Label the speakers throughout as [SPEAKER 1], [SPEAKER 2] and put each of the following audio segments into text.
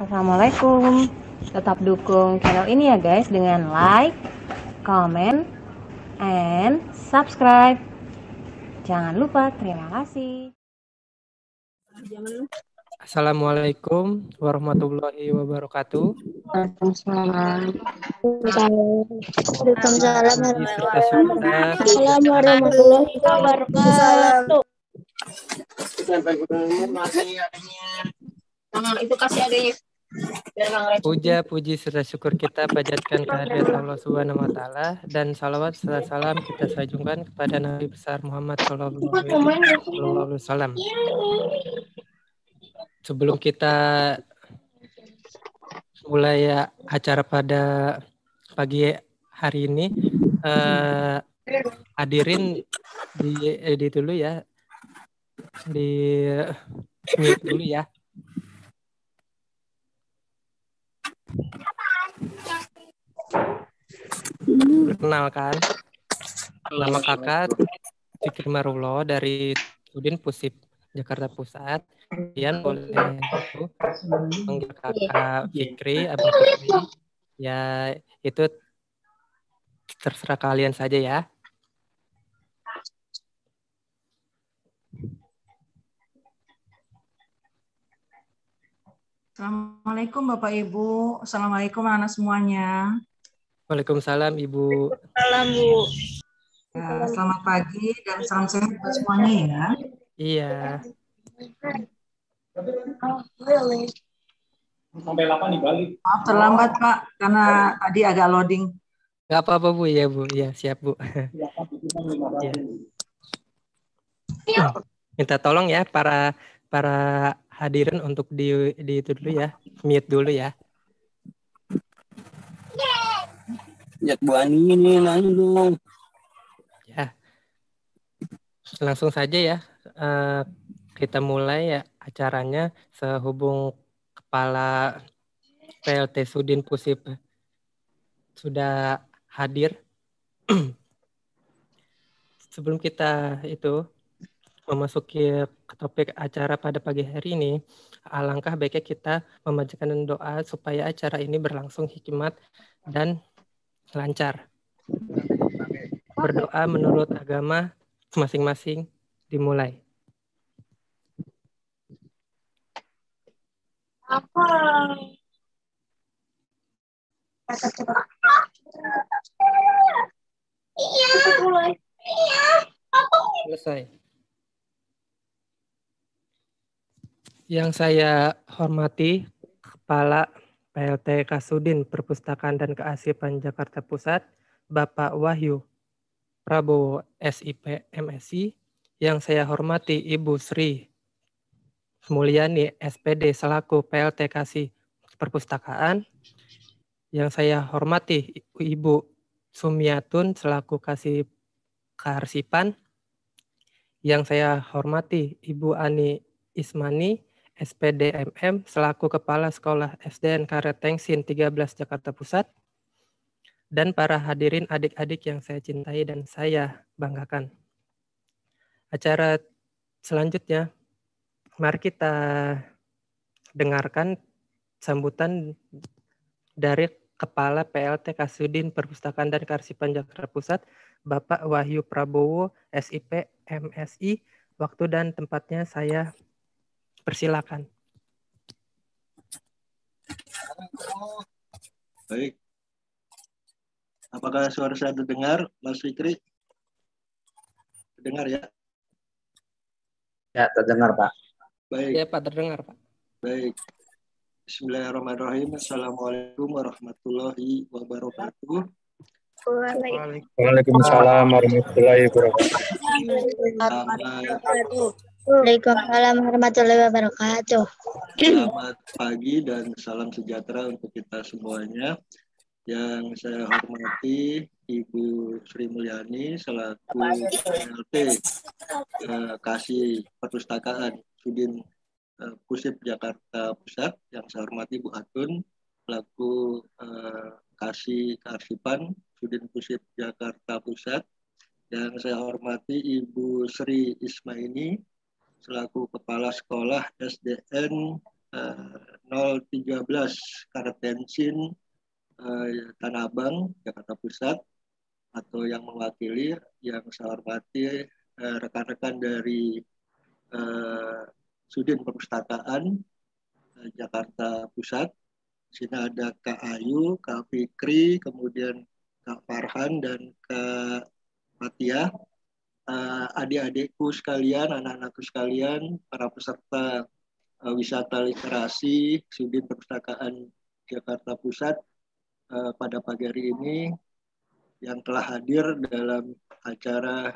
[SPEAKER 1] Assalamualaikum. Tetap dukung channel ini ya guys dengan like, comment, and subscribe. Jangan lupa, terima kasih.
[SPEAKER 2] Assalamualaikum warahmatullahi wabarakatuh.
[SPEAKER 3] Waalaikumsalam.
[SPEAKER 2] Assalamualaikum
[SPEAKER 3] warahmatullahi wabarakatuh. Itu kasih adanya.
[SPEAKER 2] Puja, puji serta syukur kita panjatkan kehadirat Allah Subhanahu wa taala dan salawat serta salam kita sanjungkan kepada Nabi besar Muhammad sallallahu alaihi wasallam. Sebelum kita mulai acara pada pagi hari ini, hadirin di dulu ya, di mute dulu ya. Perkenalkan, nama kakak Fikri Marullah dari Udin Pusip Jakarta Pusat. Kalian boleh panggil kakak Fikri, Abang Fikri. Ya, itu terserah kalian saja ya.
[SPEAKER 4] Assalamualaikum Bapak Ibu. Assalamualaikum anak semuanya.
[SPEAKER 2] Waalaikumsalam Ibu.
[SPEAKER 3] Salam Bu.
[SPEAKER 4] Ya, selamat pagi dan salam sehat buat semuanya ya.
[SPEAKER 2] Iya.
[SPEAKER 5] Sampai 8 dibalik.
[SPEAKER 4] Maaf terlambat Pak karena tadi agak loading.
[SPEAKER 2] Gak apa-apa Bu, ya Bu. Ya, siap Bu. Ya. Minta tolong ya para hadirin untuk di itu dulu ya, mute dulu ya.
[SPEAKER 5] Ya Bu Ani ini nanya dong.
[SPEAKER 2] Ya. Langsung saja ya. Kita mulai ya acaranya sehubung Kepala PLT Sudin Pusip sudah hadir. Sebelum kita itu memasuki ke topik acara pada pagi hari ini, alangkah baiknya kita memanjatkan doa supaya acara ini berlangsung hikmat dan lancar. Berdoa menurut agama masing-masing dimulai.
[SPEAKER 3] Apa? Iya. Iya.
[SPEAKER 2] Selesai. Yang saya hormati Kepala PLT Kasudin Perpustakaan dan Kearsipan Jakarta Pusat, Bapak Wahyu Prabowo SIP MSI. Yang saya hormati Ibu Sri Mulyani SPD selaku PLT Kasih Perpustakaan. Yang saya hormati Ibu Sumiatun selaku Kasih Kearsipan. Yang saya hormati Ibu Ani Ismani SPD MM selaku Kepala Sekolah SDN Karet Tengsin 13 Jakarta Pusat. Dan para hadirin adik-adik yang saya cintai dan saya banggakan. Acara selanjutnya, mari kita dengarkan sambutan dari Kepala PLT Kasudin Perpustakaan dan Kearsipan Jakarta Pusat, Bapak Wahyu Prabowo SIP MSI. Waktu dan tempatnya saya persilakan.
[SPEAKER 5] Baik. Apakah suara saya terdengar, Mas Fikri? Terdengar ya?
[SPEAKER 6] Ya, terdengar Pak.
[SPEAKER 5] Baik.
[SPEAKER 2] Ya Pak, terdengar Pak.
[SPEAKER 5] Baik. Bismillahirrahmanirrahim. Assalamualaikum warahmatullahi wabarakatuh.
[SPEAKER 6] Waalaikumsalam warahmatullahi wabarakatuh.
[SPEAKER 3] Waalaikumsalam warahmatullahi wabarakatuh.
[SPEAKER 5] Selamat pagi dan salam sejahtera untuk kita semuanya. Yang saya hormati Ibu Sri Mulyani selaku PLT Kasih Perpustakaan Sudin Pusip Jakarta Pusat. Yang saya hormati Bu Atun selaku Kasih Kearsipan Sudin Pusip Jakarta Pusat. Yang saya hormati Ibu Sri Ismaini selaku Kepala Sekolah SDN 013 Kartensin Tanah Abang, Jakarta Pusat, atau yang mewakili, yang saya hormati rekan-rekan dari Sudin Perpustakaan Jakarta Pusat. Di sini ada Kak Ayu, Kak Fikri, kemudian Kak Farhan, dan Kak Fatia. Adik-adikku sekalian, anak-anakku sekalian, para peserta wisata literasi Sudin Perpustakaan Jakarta Pusat pada pagi hari ini, yang telah hadir dalam acara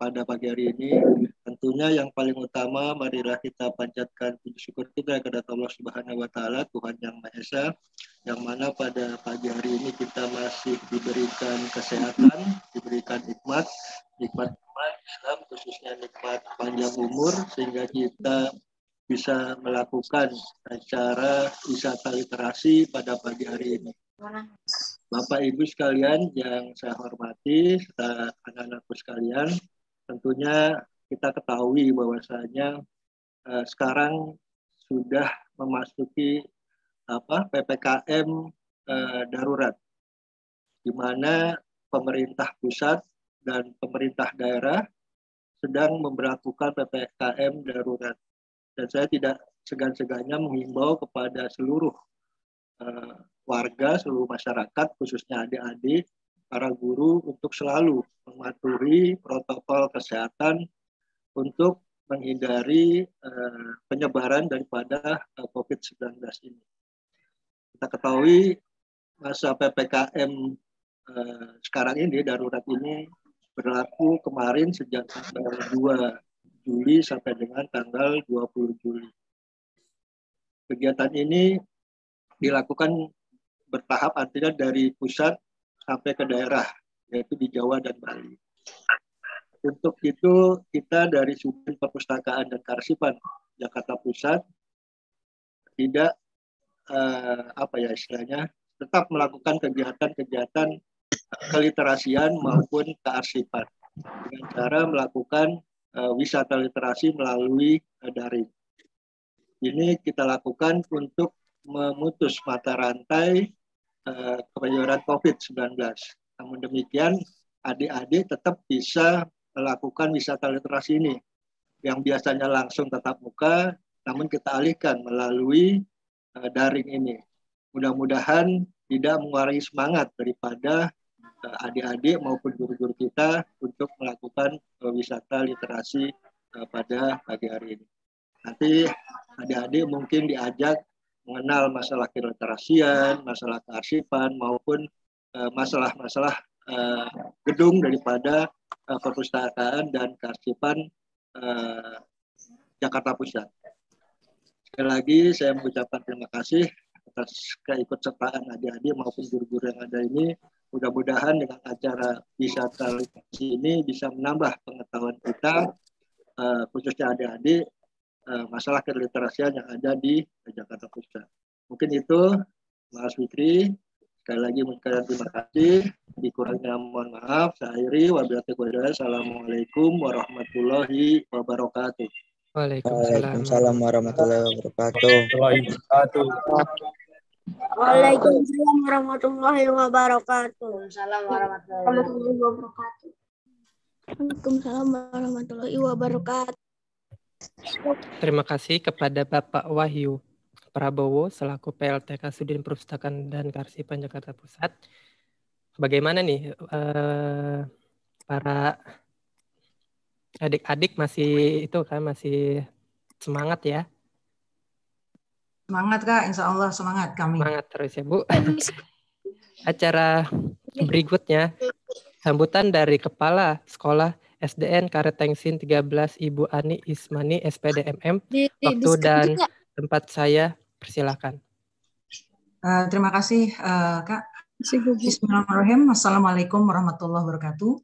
[SPEAKER 5] pada pagi hari ini. Tentunya yang paling utama, marilah kita panjatkan puji syukur kita kepada Allah Subhanahu wa Ta'ala, Tuhan Yang Maha Esa, yang mana pada pagi hari ini kita masih diberikan kesehatan, diberikan nikmat Islam, khususnya nikmat panjang umur, sehingga kita bisa melakukan acara wisata literasi pada pagi hari ini. Bapak Ibu sekalian yang saya hormati, serta anak-anakku sekalian, tentunya kita ketahui bahwasanya sekarang sudah memasuki PPKM darurat, di mana pemerintah pusat dan pemerintah daerah sedang memberlakukan PPKM darurat. Dan saya tidak segan-segannya menghimbau kepada seluruh warga, seluruh masyarakat, khususnya adik-adik, para guru, untuk selalu mematuhi protokol kesehatan untuk menghindari penyebaran daripada COVID-19 ini. Kita ketahui masa PPKM sekarang ini, darurat ini, berlaku kemarin sejak tanggal 2 Juli sampai dengan tanggal 20 Juli. Kegiatan ini dilakukan bertahap, artinya dari pusat sampai ke daerah, yaitu di Jawa dan Bali. Untuk itu kita dari Sudin Perpustakaan dan Kearsipan Jakarta Pusat tidak tetap melakukan kegiatan-kegiatan keliterasian maupun kearsipan dengan cara melakukan wisata literasi melalui daring. Ini kita lakukan untuk memutus mata rantai penyebaran COVID-19. Namun demikian, adik-adik tetap bisa melakukan wisata literasi ini, yang biasanya langsung tatap muka, namun kita alihkan melalui daring ini. Mudah-mudahan tidak mengurangi semangat daripada adik-adik maupun guru-guru kita untuk melakukan wisata literasi pada pagi hari ini. Nanti adik-adik mungkin diajak mengenal masalah keliterasian, masalah kearsipan, maupun masalah-masalah gedung daripada perpustakaan dan kearsipan Jakarta Pusat. Sekali lagi saya mengucapkan terima kasih atas keikutsertaan adik-adik maupun guru-guru yang ada ini. Mudah-mudahan dengan acara wisata literasi ini bisa menambah pengetahuan kita, khususnya adik-adik, masalah keliterasian yang ada di Jakarta Pusat. Mungkin itu, Mas Fikri. Sekali lagi mengucapkan terima kasih. Dikurangnya mohon maaf. Saya akhiri. Wassalamualaikum warahmatullahi wabarakatuh.
[SPEAKER 7] Waalaikumsalam warahmatullahi wabarakatuh.
[SPEAKER 3] Waalaikumsalam warahmatullahi wabarakatuh. Waalaikumsalam warahmatullahi wabarakatuh.
[SPEAKER 2] Terima kasih kepada Bapak Wahyu Prabowo selaku PLTK Sudin Perpustakaan dan Kearsipan Jakarta Pusat. Bagaimana nih para adik-adik masih semangat ya?
[SPEAKER 4] Semangat Kak, insya Allah semangat kami.
[SPEAKER 2] Semangat terus ya Bu. Acara berikutnya sambutan dari Kepala Sekolah SDN Karetengsin 13 Ibu Ani Ismani SPDMM. Waktu dan tempat saya persilakan.
[SPEAKER 4] Terima kasih Kak. Bismillahirrahmanirrahim. Assalamualaikum warahmatullahi wabarakatuh.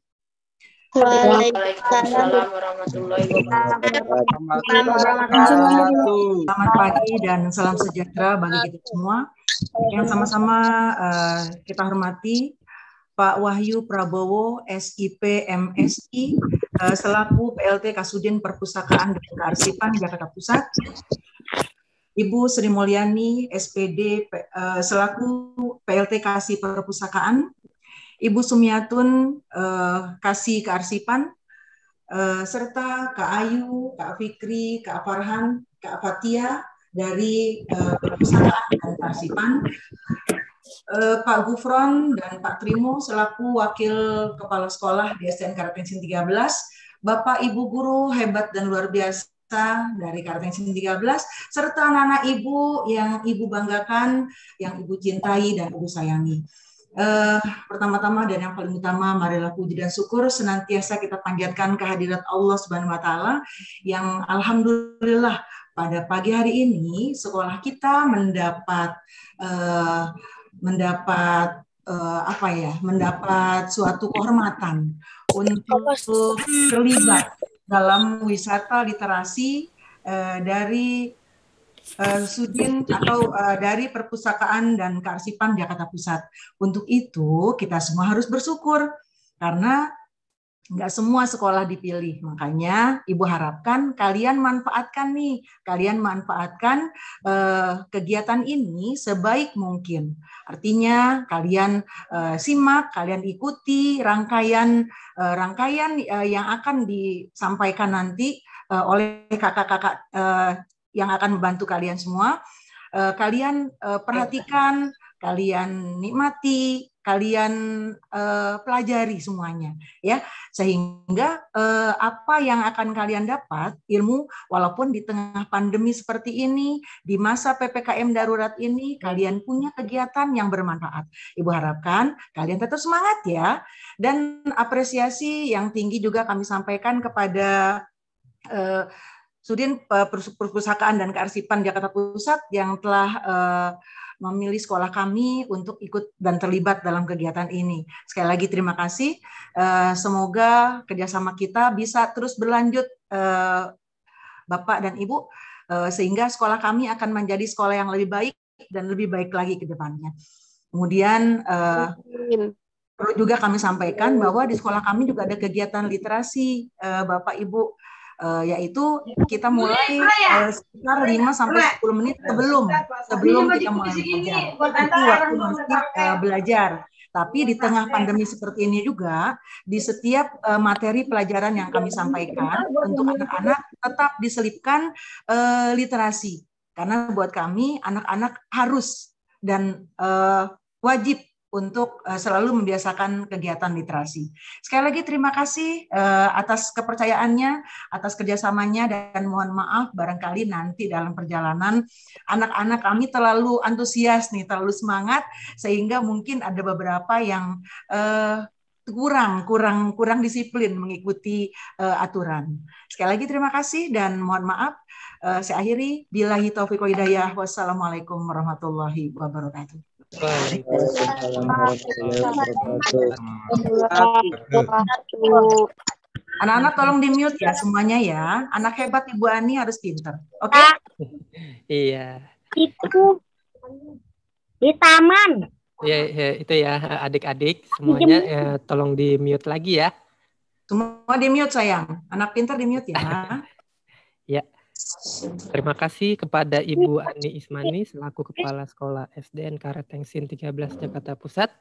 [SPEAKER 3] Waalaikumsalam warahmatullahi wabarakatuh.
[SPEAKER 4] Selamat pagi dan salam sejahtera bagi kita semua. Yang sama-sama kita hormati Pak Wahyu Prabowo, SIP MSI, selaku PLT Kasudin Perpustakaan dan Kearsipan Jakarta Pusat. Ibu Sri Mulyani, SPD, selaku PLT Kasih Perpustakaan, Ibu Sumiatun, Kasih Kearsipan, serta Kak Ayu, Kak Fikri, Kak Farhan, Kak Fatia dari Perpustakaan dan Kearsipan, Pak Gufron dan Pak Trimo selaku Wakil Kepala Sekolah di SDN Karettengsin 13, Bapak Ibu Guru hebat dan luar biasa dari Karettengsin 13, serta anak-anak Ibu yang Ibu banggakan, yang Ibu cintai dan Ibu sayangi. Pertama-tama dan yang paling utama, marilah puji dan syukur senantiasa kita panjatkan kehadirat Allah Subhanahu wa Ta'ala yang alhamdulillah pada pagi hari ini sekolah kita mendapat suatu kehormatan untuk terlibat dalam wisata literasi dari Sudin atau dari Perpustakaan dan Kearsipan Jakarta Pusat. Untuk itu kita semua harus bersyukur karena nggak semua sekolah dipilih. Makanya Ibu harapkan kalian manfaatkan kegiatan ini sebaik mungkin. Artinya kalian simak, kalian ikuti rangkaian yang akan disampaikan nanti oleh kakak-kakak yang akan membantu kalian semua. Kalian perhatikan, kalian nikmati, kalian pelajari semuanya, ya, sehingga apa yang akan kalian dapat ilmu walaupun di tengah pandemi seperti ini, di masa PPKM darurat ini, kalian punya kegiatan yang bermanfaat. Ibu harapkan kalian tetap semangat ya, dan apresiasi yang tinggi juga kami sampaikan kepada Sudin Perpustakaan dan Kearsipan Jakarta Pusat yang telah memilih sekolah kami untuk ikut dan terlibat dalam kegiatan ini. Sekali lagi terima kasih. Semoga kerjasama kita bisa terus berlanjut, Bapak dan Ibu, sehingga sekolah kami akan menjadi sekolah yang lebih baik dan lebih baik lagi ke depannya. Kemudian perlu juga kami sampaikan bahwa di sekolah kami juga ada kegiatan literasi, Bapak Ibu, yaitu kita mulai sekitar 5-10 menit sebelum kita mulai belajar. Itu waktu masih belajar. Tapi di tengah pandemi seperti ini juga, di setiap materi pelajaran yang kami sampaikan untuk anak-anak tetap diselipkan literasi. Karena buat kami anak-anak harus dan wajib untuk selalu membiasakan kegiatan literasi. Sekali lagi terima kasih atas kepercayaannya, atas kerjasamanya, dan mohon maaf barangkali nanti dalam perjalanan anak-anak kami terlalu antusias nih, terlalu semangat, sehingga mungkin ada beberapa yang kurang disiplin mengikuti aturan. Sekali lagi terima kasih dan mohon maaf. Saya akhiri, billahi taufiq wal hidayah. Wassalamualaikum warahmatullahi wabarakatuh. Anak-anak tolong di-mute ya semuanya ya. Anak hebat Ibu Ani harus pintar. Oke?
[SPEAKER 2] Iya.
[SPEAKER 3] Itu di taman.
[SPEAKER 2] Ya, itu ya adik-adik semuanya tolong di-mute lagi ya.
[SPEAKER 4] Semua di-mute sayang. Anak pintar di-mute ya.
[SPEAKER 2] Ya. Terima kasih kepada Ibu Ani Ismani selaku Kepala Sekolah SDN Karettengsin 13 Jakarta Pusat.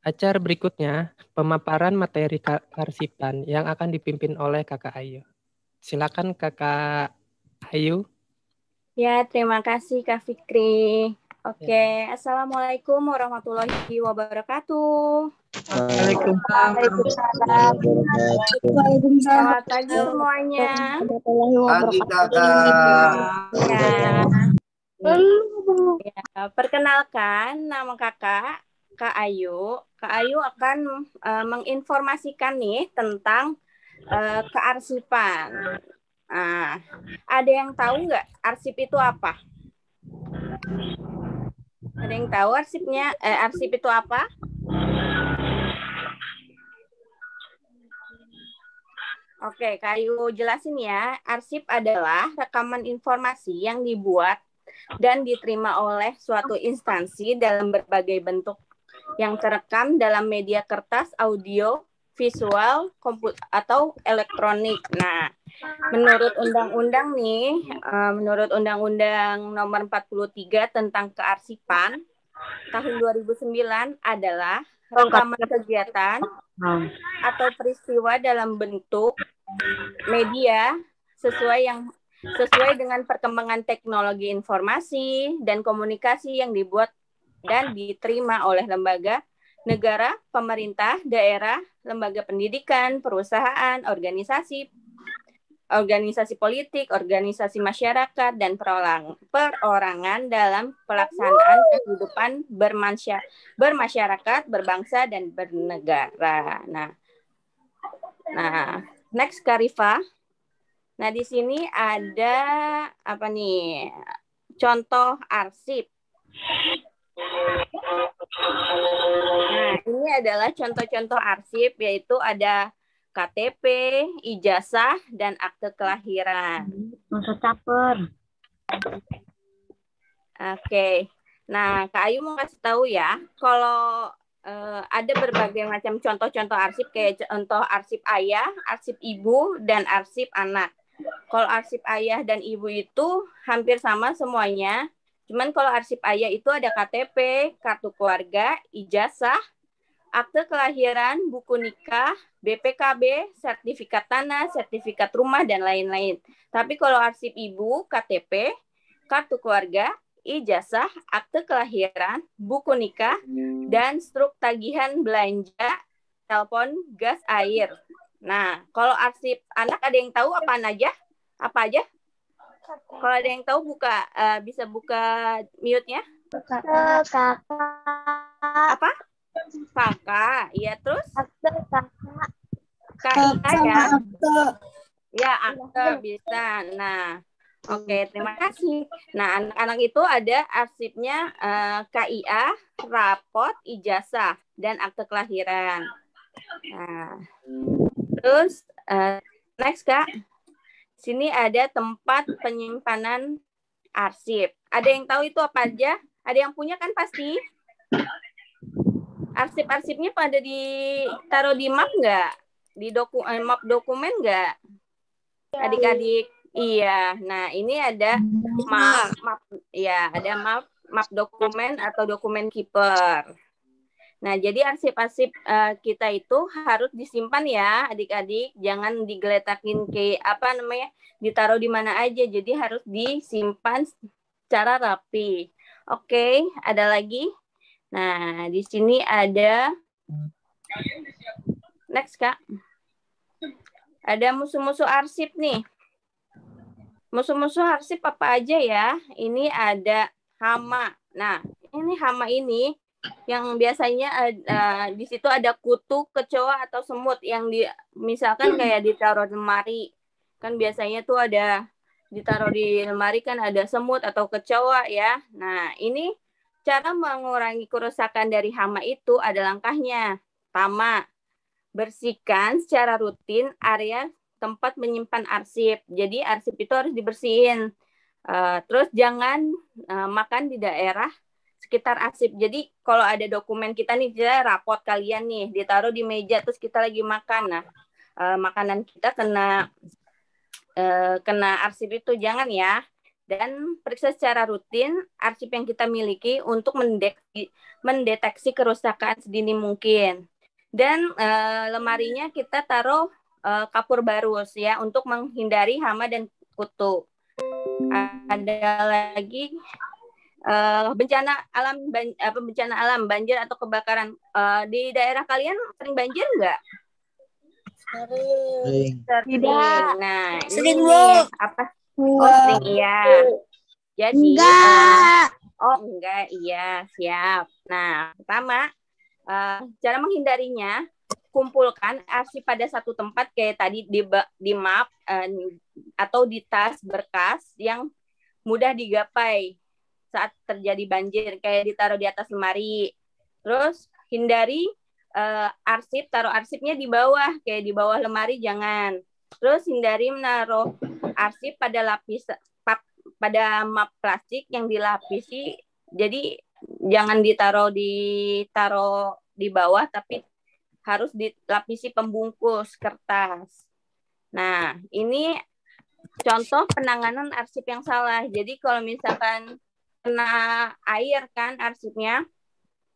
[SPEAKER 2] Acara berikutnya pemaparan materi kearsipan yang akan dipimpin oleh Kakak Ayu. Silakan Kakak Ayu.
[SPEAKER 3] Ya, terima kasih Kak Fikri. Oke, Assalamualaikum warahmatullahi wabarakatuh.
[SPEAKER 4] Waalaikumsalam.
[SPEAKER 3] Selamat pagi semuanya.
[SPEAKER 8] Pagi Kakak.
[SPEAKER 3] Ya, perkenalkan nama Kakak Ayu. Kak Ayu akan menginformasikan nih tentang kearsipan. Ada yang tahu nggak arsip itu apa? Ada yang tahu arsip itu apa? Oke, Kak Ayu jelasin ya. Arsip adalah rekaman informasi yang dibuat dan diterima oleh suatu instansi dalam berbagai bentuk yang terekam dalam media kertas, audio, visual, atau elektronik. Nah, Menurut undang-undang nih, menurut Undang-Undang Nomor 43 tentang Kearsipan tahun 2009 adalah rekaman kegiatan atau peristiwa dalam bentuk media sesuai dengan perkembangan teknologi informasi dan komunikasi yang dibuat dan diterima oleh lembaga negara, pemerintah, daerah, lembaga pendidikan, perusahaan, organisasi politik, organisasi masyarakat, dan perorangan dalam pelaksanaan kehidupan bermasyarakat, berbangsa, dan bernegara. Nah, next Karifa. Nah, di sini ada apa nih? Contoh arsip. Nah, ini adalah contoh-contoh arsip, yaitu ada KTP, ijazah, dan akte kelahiran.
[SPEAKER 9] Masa caper.
[SPEAKER 3] Oke. Nah, Kak Ayu mau kasih tahu ya, kalau ada berbagai macam contoh-contoh arsip, kayak contoh arsip ayah, arsip ibu, dan arsip anak. Kalau arsip ayah dan ibu itu hampir sama semuanya. Cuman kalau arsip ayah itu ada KTP, kartu keluarga, ijazah, akte kelahiran, buku nikah, BPKB, sertifikat tanah, sertifikat rumah, dan lain-lain. Tapi kalau arsip ibu, KTP, kartu keluarga, ijazah, akte kelahiran, buku nikah, dan struk tagihan belanja, telepon, gas, air. Nah, kalau arsip anak ada yang tahu apa aja? Apa aja? Kalau ada yang tahu bisa buka mute-nya.
[SPEAKER 9] Kakak.
[SPEAKER 3] Apa? Kakak. Iya, terus?
[SPEAKER 9] Kakak.
[SPEAKER 3] KIA ya. Ya, akte bisa. Nah, oke, terima kasih. Nah, anak-anak itu ada arsipnya KIA, rapot, ijazah, dan akte kelahiran. Nah, terus next Kak. Sini ada tempat penyimpanan arsip. Ada yang tahu itu apa aja? Ada yang punya kan pasti? Arsip-arsipnya pada ditaruh di map nggak? Di map dokumen nggak? Adik-adik. Iya. Nah, ini ada map ya, ada map dokumen atau dokumen keeper. Nah, jadi arsip-arsip kita itu harus disimpan ya, adik-adik. Jangan digeletakin ditaruh di mana aja. Jadi harus disimpan secara rapi. Oke, ada lagi. Nah, di sini ada next, Kak. Ada musuh-musuh arsip nih. Musuh-musuh arsip apa aja ya? Ini ada hama. Nah, ini hama ini yang biasanya di situ ada kutu, kecoa, atau semut yang misalkan kayak ditaruh di lemari. Kan biasanya tuh ada ditaruh di lemari kan ada semut atau kecoa ya. Nah, ini cara mengurangi kerusakan dari hama itu ada langkahnya. Pertama, bersihkan secara rutin area tempat menyimpan arsip. Jadi arsip itu harus dibersihin. Terus jangan makan di daerah sekitar arsip. Jadi kalau ada dokumen kita nih, rapot kalian nih, ditaruh di meja terus kita lagi makan. Nah, makanan kita kena arsip itu jangan ya. Dan periksa secara rutin arsip yang kita miliki untuk mendeteksi kerusakan sedini mungkin. Dan lemarinya kita taruh kapur barus ya untuk menghindari hama dan kutu. Ada lagi bencana alam banjir atau kebakaran. Di daerah kalian sering banjir nggak?
[SPEAKER 7] Sering.
[SPEAKER 3] Tidak. Nah,
[SPEAKER 8] Sering,
[SPEAKER 3] ini
[SPEAKER 8] Bu.
[SPEAKER 3] apa? Oh, sering ya. Jadi enggak, iya, siap. Nah, pertama cara menghindarinya, kumpulkan arsip pada satu tempat kayak tadi di map atau di tas berkas yang mudah digapai saat terjadi banjir, kayak ditaruh di atas lemari. Terus hindari taruh arsipnya di bawah, kayak di bawah lemari jangan. Terus hindari menaruh arsip pada map plastik yang dilapisi. Jadi jangan ditaruh di bawah, tapi harus dilapisi pembungkus kertas. Nah, ini contoh penanganan arsip yang salah. Jadi kalau misalkan kena air kan arsipnya,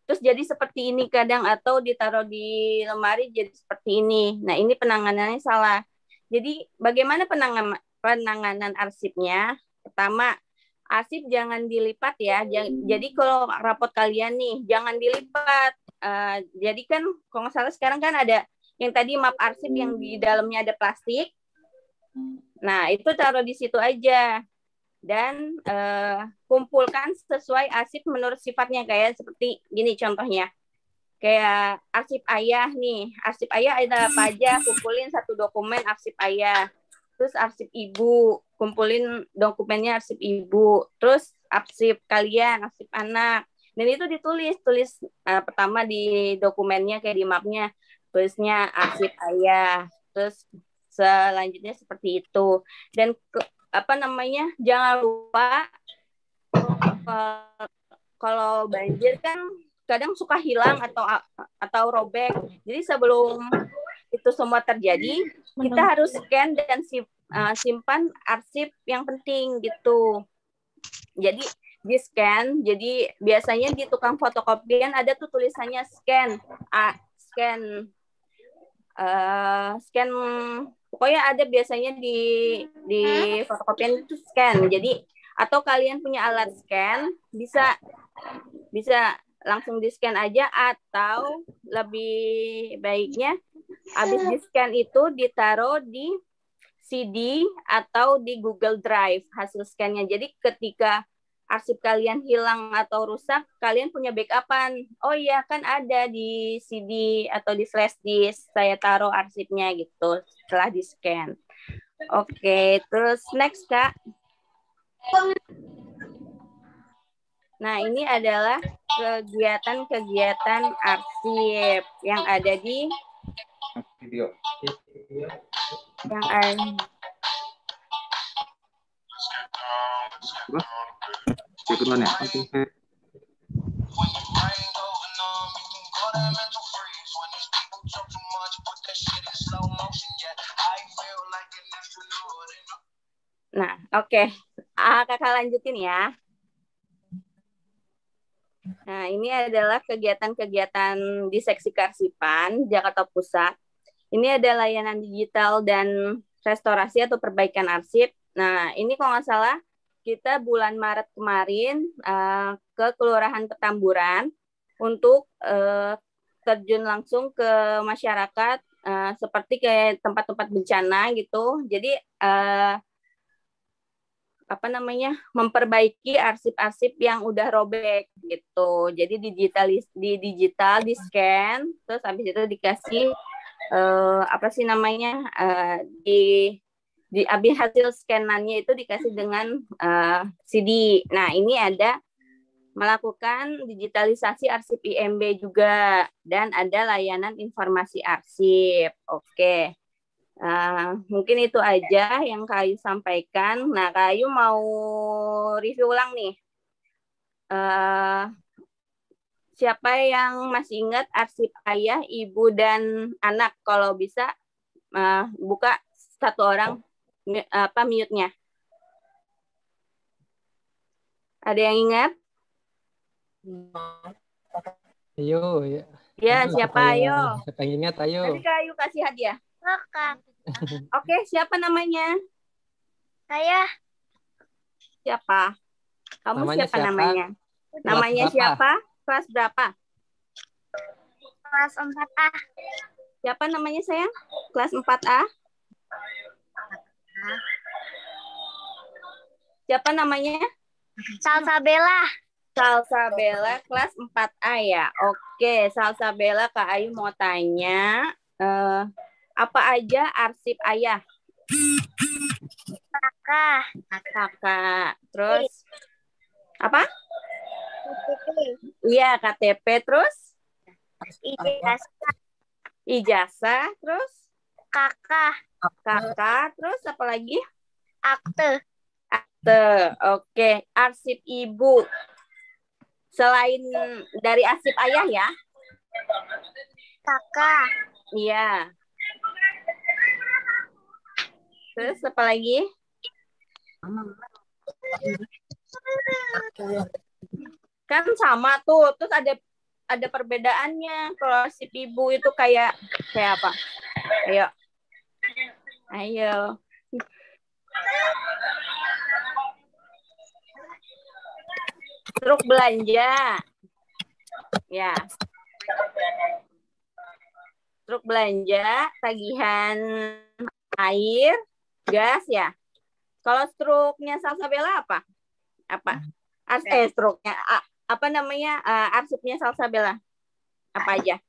[SPEAKER 3] terus jadi seperti ini kadang, atau ditaruh di lemari jadi seperti ini. Nah, ini penanganannya salah. Jadi bagaimana penanganan arsipnya? Pertama, arsip jangan dilipat ya. Jadi kalau rapot kalian nih, jangan dilipat. Jadi kan kalau nggak salah sekarang kan ada yang tadi map arsip yang di dalamnya ada plastik. Nah, itu taruh di situ aja. Dan kumpulkan sesuai arsip menurut sifatnya, kayak seperti gini contohnya. Kayak arsip ayah nih. Arsip ayah ada apa aja, kumpulin satu dokumen arsip ayah. Terus arsip ibu, kumpulin dokumennya arsip ibu. Terus arsip kalian, arsip anak. Dan itu tulis pertama di dokumennya kayak di mapnya. Tulisnya arsip ayah. Terus selanjutnya seperti itu. Dan jangan lupa kalau banjir kan kadang suka hilang atau robek. Jadi sebelum itu semua terjadi, kita harus scan dan simpan arsip yang penting gitu. Jadi di scan. Jadi biasanya di tukang fotokopian ada tuh tulisannya scan. Scan. Pokoknya ada biasanya di fotokopian itu scan. Jadi atau kalian punya alat scan, bisa langsung di-scan aja, atau lebih baiknya habis di-scan itu ditaruh di CD atau di Google Drive hasil scan-nya. Jadi ketika arsip kalian hilang atau rusak, kalian punya backup-an. Oh iya, kan ada di CD atau di flash disk, saya taruh arsipnya gitu setelah di-scan. Oke, terus next, Kak. Nah, ini adalah kegiatan-kegiatan arsip yang ada di
[SPEAKER 6] Video.
[SPEAKER 3] yang ada.
[SPEAKER 6] Ikutan ya? Oke.
[SPEAKER 3] Nah, oke. Kakak lanjutin ya. Nah, ini adalah kegiatan-kegiatan di Seksi Kearsipan Jakarta Pusat. Ini ada layanan digital dan restorasi atau perbaikan arsip. Nah, ini kalau nggak salah, kita bulan Maret kemarin ke Kelurahan Petamburan untuk terjun langsung ke masyarakat seperti kayak tempat-tempat bencana gitu. Jadi memperbaiki arsip-arsip yang udah robek gitu. Jadi di scan, terus habis itu dikasih habis hasil scanannya itu dikasih dengan CD. Nah, ini ada melakukan digitalisasi arsip IMB juga, dan ada layanan informasi arsip. Oke. Mungkin itu aja yang Kak Ayu sampaikan. Nah, Kak Ayu mau review ulang nih. Siapa yang masih ingat arsip ayah, ibu, dan anak? Kalau bisa buka satu orang mute-nya. Ada yang ingat?
[SPEAKER 2] Ayo, ya.
[SPEAKER 3] Ya, siapa? Ayo.
[SPEAKER 2] Siapa yang ingat? Ayo.
[SPEAKER 3] Tadi Kak Ayu kasih hadiah.
[SPEAKER 9] Kakak.
[SPEAKER 3] Oke, siapa namanya?
[SPEAKER 9] Saya.
[SPEAKER 3] Siapa? Kamu
[SPEAKER 2] Namanya
[SPEAKER 3] siapa
[SPEAKER 2] siapa?
[SPEAKER 3] namanya?
[SPEAKER 2] Kelas
[SPEAKER 3] Namanya
[SPEAKER 2] berapa?
[SPEAKER 3] siapa? Kelas berapa?
[SPEAKER 9] Kelas 4A.
[SPEAKER 3] Siapa namanya sayang? Kelas 4A? Siapa namanya?
[SPEAKER 9] Salsabella.
[SPEAKER 3] Salsabella, kelas 4A ya. Oke, Salsabella, Kak Ayu mau tanya, apa aja arsip ayah? Kakak. Terus apa? Iya, KTP. Terus ijazah. Terus kakak. Terus apa lagi?
[SPEAKER 9] Akte.
[SPEAKER 3] Oke, arsip ibu. Selain dari arsip ayah ya?
[SPEAKER 9] Kakak.
[SPEAKER 3] Iya. Terus apa lagi? Kan sama tuh. Terus ada perbedaannya. Kalau si ibu itu kayak apa? Ayo. Truk belanja. Ya. Truk belanja, tagihan air, gas ya. Kalau struknya Salsabella apa? Struknya apa namanya? Arsipnya Salsabella. Apa aja?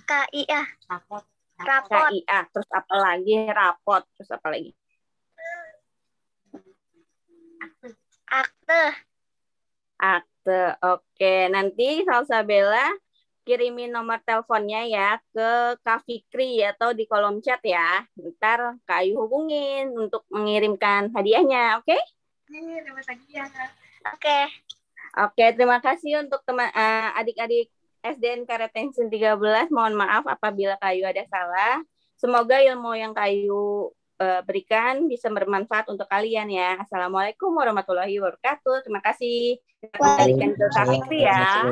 [SPEAKER 9] KIA.
[SPEAKER 3] Rapot.
[SPEAKER 9] Rapot.
[SPEAKER 3] KIA. Terus apa lagi? Rapot. Terus apa lagi? Akte. Oke, nanti Salsabella kirimin nomor teleponnya ya ke Kak Fikri atau di kolom chat ya. Ntar Kak Ayu hubungin untuk mengirimkan hadiahnya, oke? Oke, terima kasih untuk teman adik-adik SDNK Retention 13. Mohon maaf apabila Kak Ayu ada salah. Semoga ilmu yang Kak Ayu berikan bisa bermanfaat untuk kalian ya. Assalamualaikum warahmatullahi wabarakatuh. Terima kasih. Kembalikan ke Kak Fikri ya.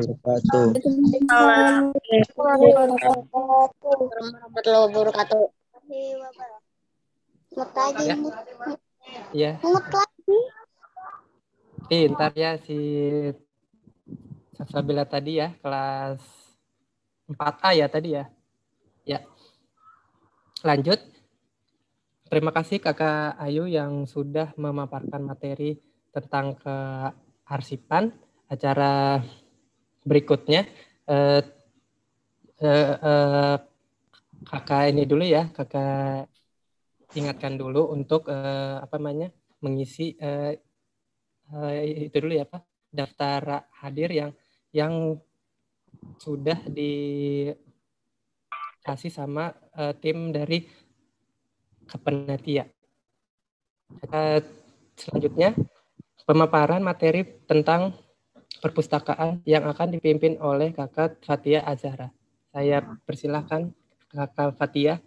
[SPEAKER 9] Warahmatullahi wabarakatuh.
[SPEAKER 2] Iya. Ntar ya si Salsabella tadi ya, kelas 4A ya tadi ya. Ya. Lanjut. Terima kasih Kakak Ayu yang sudah memaparkan materi tentang kearsipan. Acara berikutnya Kakak ini dulu ya, Kakak ingatkan dulu untuk mengisi itu dulu ya Pak, daftar hadir yang sudah dikasih sama tim dari Kepenatia. Selanjutnya pemaparan materi tentang perpustakaan yang akan dipimpin oleh Kakak Fatia Azhara. Saya persilahkan Kakak Fatia.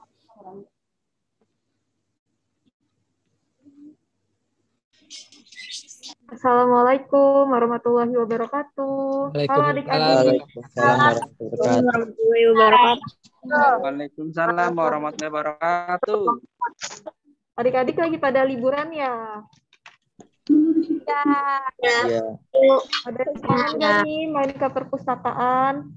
[SPEAKER 10] Assalamualaikum warahmatullahi wabarakatuh. Halo adik-adik.
[SPEAKER 11] Waalaikumsalam warahmatullahi wabarakatuh.
[SPEAKER 10] Adik-adik lagi pada liburan ya?
[SPEAKER 9] Ya.
[SPEAKER 10] Ada yang nih main ke perpustakaan?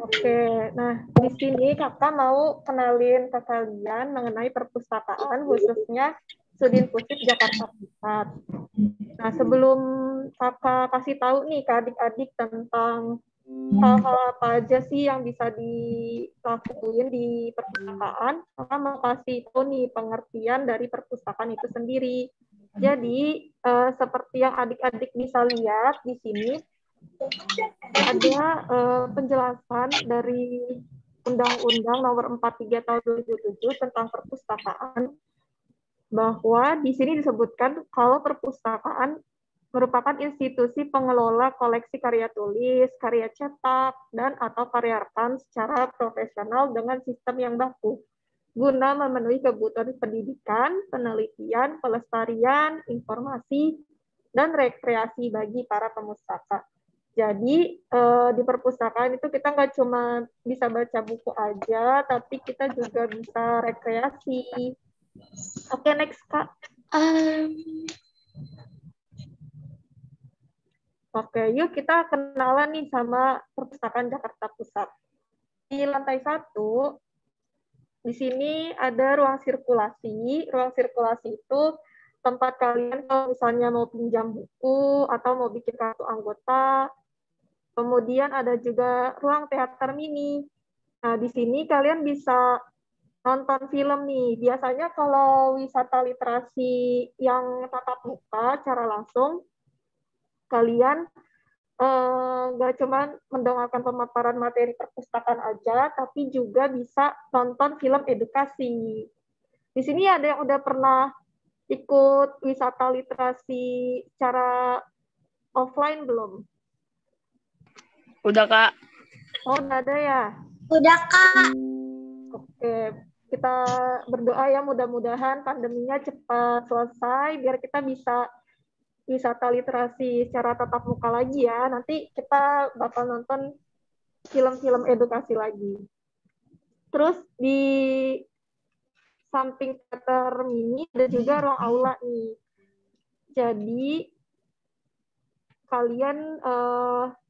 [SPEAKER 10] Oke, nah di sini kakak mau kenalin ke kalian mengenai perpustakaan khususnya Sudin Pusip Jakarta Pusat. Nah sebelum kakak kasih tahu nih ke adik-adik tentang hal-hal apa aja sih yang bisa dilakuin di perpustakaan, kakak mau kasih tahu nih pengertian dari perpustakaan itu sendiri. Jadi seperti yang adik-adik bisa lihat di sini, ada penjelasan dari Undang-Undang Nomor 43 Tahun 2007 tentang perpustakaan, bahwa di sini disebutkan kalau perpustakaan merupakan institusi pengelola koleksi karya tulis, karya cetak, dan atau karya rekam secara profesional dengan sistem yang baku, guna memenuhi kebutuhan pendidikan, penelitian, pelestarian, informasi, dan rekreasi bagi para pemustaka. Jadi di perpustakaan itu kita nggak cuma bisa baca buku aja, tapi kita juga bisa rekreasi. Oke, next Kak. Oke, yuk kita kenalan nih sama Perpustakaan Jakarta Pusat. Di lantai 1, di sini ada ruang sirkulasi. Ruang sirkulasi itu tempat kalian kalau misalnya mau pinjam buku atau mau bikin kartu anggota. Kemudian ada juga ruang teater mini. Nah, di sini kalian bisa nonton film nih. Biasanya kalau wisata literasi yang tatap muka secara langsung, kalian nggak cuma mendengarkan pemaparan materi perpustakaan aja, tapi juga bisa nonton film edukasi. Di sini ada yang udah pernah ikut wisata literasi secara offline belum?
[SPEAKER 12] Udah, Kak.
[SPEAKER 10] Oh, udah ada ya?
[SPEAKER 9] Udah, Kak.
[SPEAKER 10] Oke, kita berdoa ya mudah-mudahan pandeminya cepat selesai biar kita bisa wisata literasi secara tatap muka lagi ya. Nanti kita bakal nonton film-film edukasi lagi. Terus di samping teater mini ada juga ruang aula nih. Jadi kalian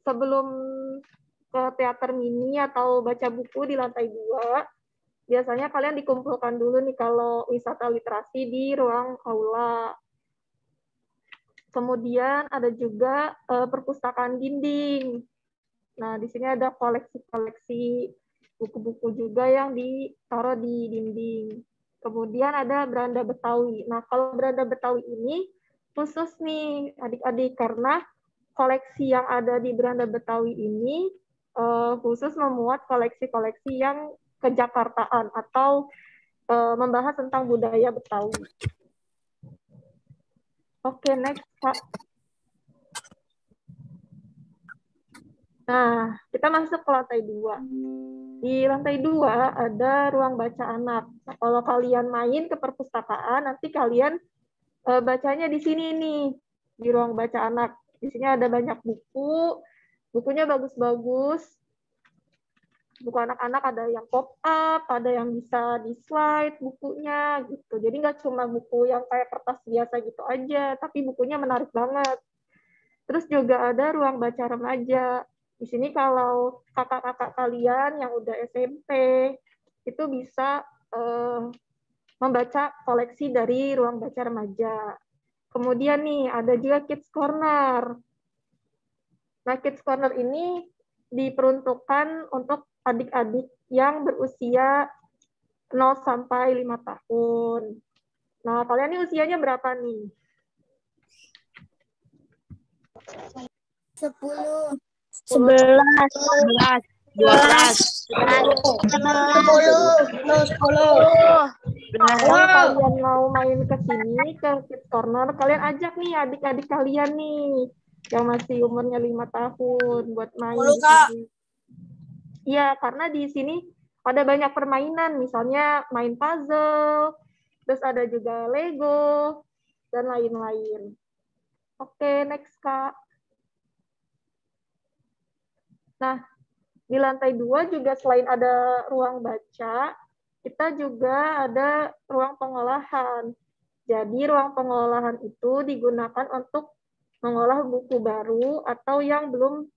[SPEAKER 10] sebelum ke teater mini atau baca buku di lantai 2, biasanya kalian dikumpulkan dulu nih kalau wisata literasi di ruang aula. Kemudian ada juga perpustakaan dinding. Nah, di sini ada koleksi-koleksi buku-buku juga yang ditaruh di dinding. Kemudian ada beranda Betawi. Nah, kalau beranda Betawi ini khusus nih adik-adik karena koleksi yang ada di beranda Betawi ini khusus memuat koleksi-koleksi yang kejakartaan atau membahas tentang budaya Betawi. Oke, next, Kak. Nah, kita masuk ke lantai 2. Di lantai 2 ada ruang baca anak. Nah, kalau kalian main ke perpustakaan, nanti kalian bacanya di sini nih, di ruang baca anak. Di sini ada banyak buku, bukunya bagus-bagus. Buku anak-anak ada yang pop-up, ada yang bisa di-slide bukunya, gitu. Jadi nggak cuma buku yang kayak kertas biasa gitu aja, tapi bukunya menarik banget. Terus juga ada ruang baca remaja. Di sini kalau kakak-kakak kalian yang udah SMP, itu bisa membaca koleksi dari ruang baca remaja. Kemudian nih, ada juga Kids Corner. Nah, Kids Corner ini diperuntukkan untuk adik-adik yang berusia 0 sampai 5 tahun. Nah, kalian ini usianya berapa nih?
[SPEAKER 9] 10.
[SPEAKER 12] 11.
[SPEAKER 10] Kalau kalian mau main ke sini, ke Kids Corner, kalian ajak nih adik-adik kalian nih, yang masih umurnya 5 tahun, buat main di sini. Iya, karena di sini ada banyak permainan, misalnya main puzzle, terus ada juga Lego, dan lain-lain. Oke, next, Kak. Nah, di lantai 2 juga selain ada ruang baca, kita juga ada ruang pengolahan. Jadi ruang pengolahan itu digunakan untuk mengolah buku baru atau yang belum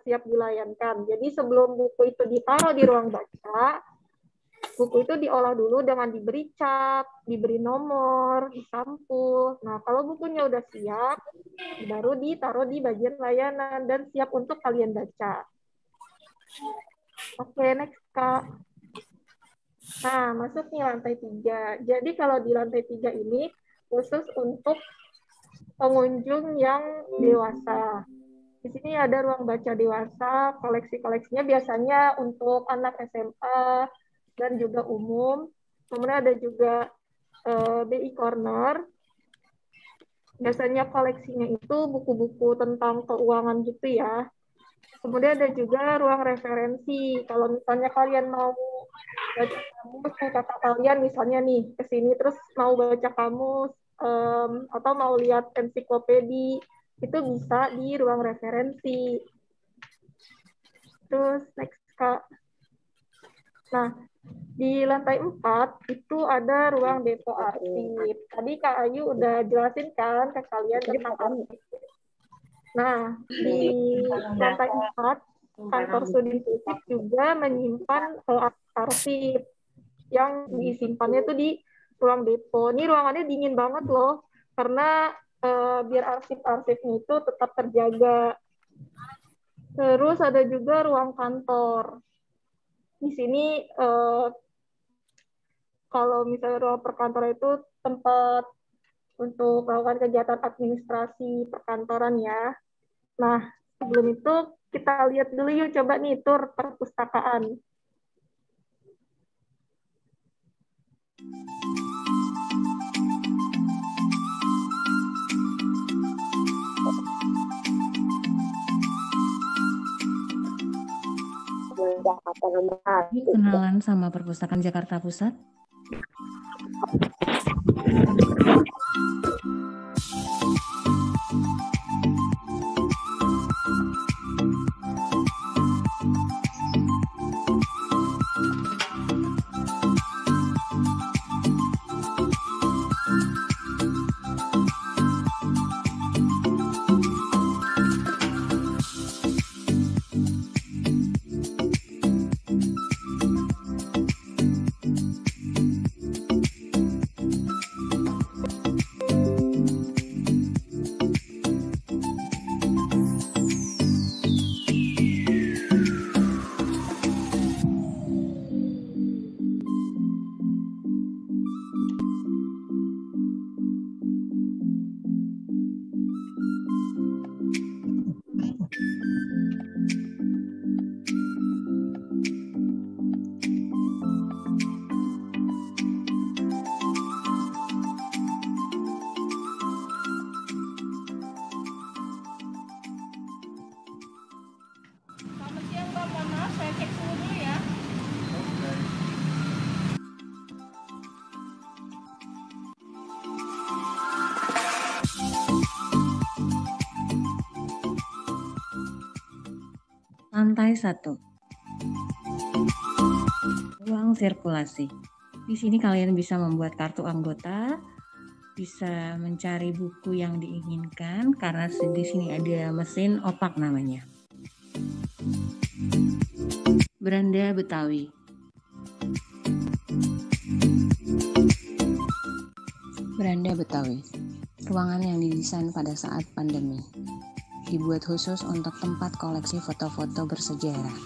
[SPEAKER 10] siap dilayangkan. Jadi sebelum buku itu ditaruh di ruang baca, buku itu diolah dulu dengan diberi cap, diberi nomor, disampul. Nah, kalau bukunya udah siap, baru ditaruh di bagian layanan dan siap untuk kalian baca. Oke, next, Kak. Nah, masuk nih lantai 3. Jadi kalau di lantai 3 ini khusus untuk pengunjung yang dewasa. Di sini ada ruang baca dewasa, koleksi-koleksinya biasanya untuk anak SMA dan juga umum. Kemudian ada juga BI Corner. Biasanya koleksinya itu buku-buku tentang keuangan gitu ya. Kemudian ada juga ruang referensi. Kalau misalnya kalian mau baca kamus, kakak kalian misalnya nih ke sini terus mau baca kamus atau mau lihat ensiklopedi, itu bisa di ruang referensi. Terus next, Kak. Nah, di lantai 4 itu ada ruang depo arsip. Tadi Kak Ayu udah jelasin kan ke kalian tentang arsip. Nah, di lantai 4, kantor Sudin Pusip juga menyimpan arsip yang disimpannya itu di ruang depo. Ini ruangannya dingin banget loh, karena biar arsip-arsipnya itu tetap terjaga. Terus ada juga ruang kantor. Di sini kalau misalnya ruang perkantoran itu tempat untuk melakukan kegiatan administrasi perkantoran ya. Nah, sebelum itu kita lihat dulu yuk, coba nih tur perpustakaan.
[SPEAKER 9] Jakarta nomor 1.
[SPEAKER 1] Yuk kenalan sama Perpustakaan Jakarta Pusat.
[SPEAKER 13] Selamat siang Mbak, mohon maaf saya cek suhu dulu ya.
[SPEAKER 1] Lantai 1. Ruang sirkulasi. Di sini kalian bisa membuat kartu anggota, bisa mencari buku yang diinginkan karena di sini ada mesin opak namanya. Beranda Betawi. Beranda Betawi, ruangan yang didesain pada saat pandemi. Dibuat khusus untuk tempat koleksi foto-foto bersejarah.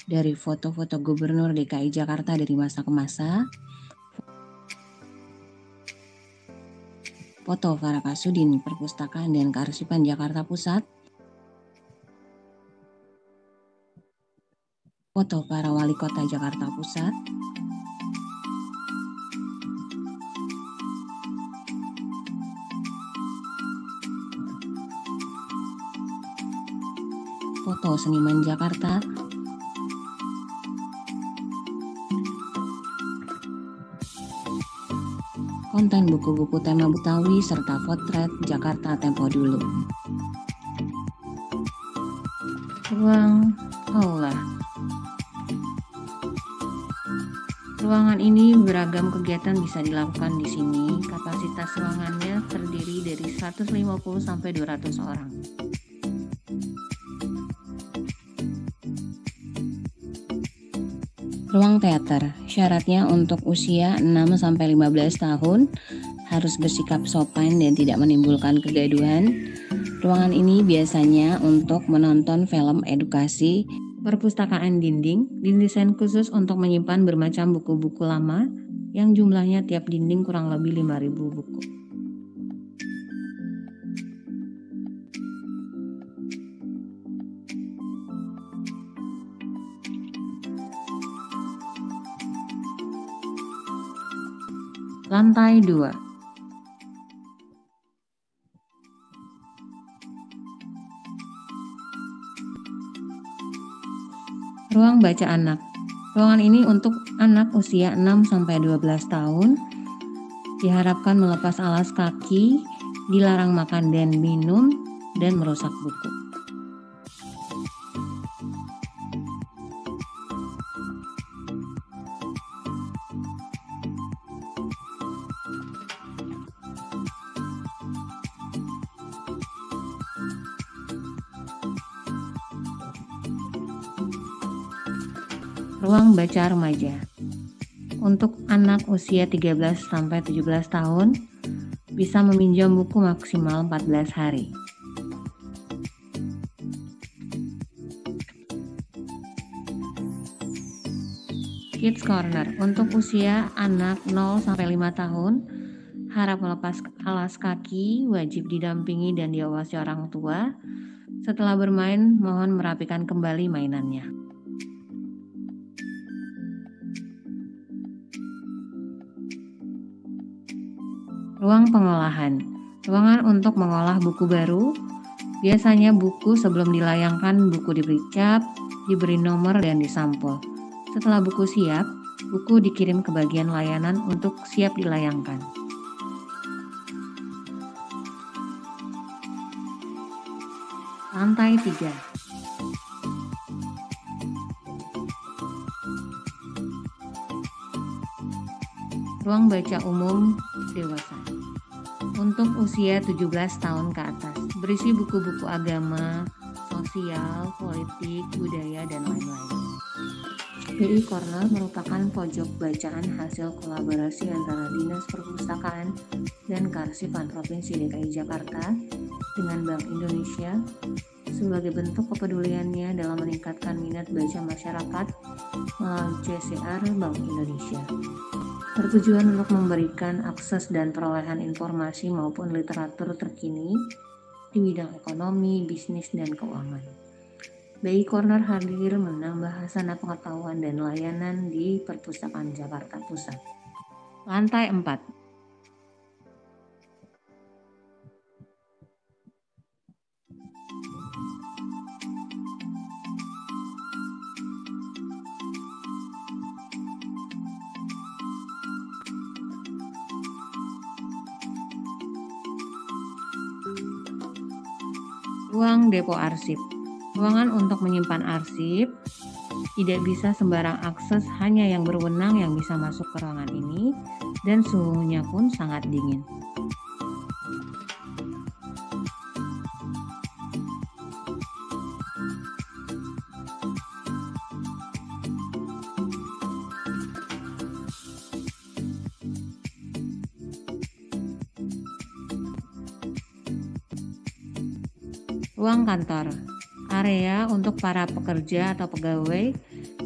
[SPEAKER 1] Dari foto-foto Gubernur DKI Jakarta dari masa ke masa, foto para Kasudin Perpustakaan dan Kearsipan Jakarta Pusat, foto para Wali Kota Jakarta Pusat, foto seniman Jakarta, konten buku-buku tema Betawi serta potret Jakarta tempo dulu. Ruang aula. Ruangan ini beragam kegiatan bisa dilakukan di sini. Kapasitas ruangannya terdiri dari 150 sampai 200 orang. Ruang teater, syaratnya untuk usia 6 sampai 15 tahun, harus bersikap sopan dan tidak menimbulkan kegaduhan. Ruangan ini biasanya untuk menonton film edukasi. Perpustakaan dinding, didesain khusus untuk menyimpan bermacam buku-buku lama yang jumlahnya tiap dinding kurang lebih 5.000 buku. Lantai 2. Ruang baca anak. Ruangan ini untuk anak usia 6 sampai 12 tahun. Diharapkan melepas alas kaki, dilarang makan dan minum, dan merusak buku. Ruang baca remaja. Untuk anak usia 13 sampai 17 tahun bisa meminjam buku maksimal 14 hari. Kids Corner. Untuk usia anak 0 sampai 5 tahun harap melepas alas kaki, wajib didampingi dan diawasi orang tua. Setelah bermain, mohon merapikan kembali mainannya. Ruang pengolahan. Ruangan untuk mengolah buku baru. Biasanya buku sebelum dilayangkan, buku diberi cap, diberi nomor, dan disampul. Setelah buku siap, buku dikirim ke bagian layanan untuk siap dilayangkan. Lantai 3. Ruang baca umum dewasa. Untuk usia 17 tahun ke atas. Berisi buku-buku agama, sosial, politik, budaya, dan lain-lain. BI Corner merupakan pojok bacaan hasil kolaborasi antara Dinas Perpustakaan dan Kearsipan Provinsi DKI Jakarta dengan Bank Indonesia sebagai bentuk kepeduliannya dalam meningkatkan minat baca masyarakat melalui CSR Bank Indonesia. Bertujuan untuk memberikan akses dan perolehan informasi maupun literatur terkini di bidang ekonomi, bisnis, dan keuangan. BI Corner hadir menambah hasanah pengetahuan dan layanan di Perpustakaan Jakarta Pusat. Lantai 4. Ruang depo arsip. Ruangan untuk menyimpan arsip. Tidak bisa sembarang akses, hanya yang berwenang yang bisa masuk ke ruangan ini, dan suhunya pun sangat dingin. Ruang kantor, area untuk para pekerja atau pegawai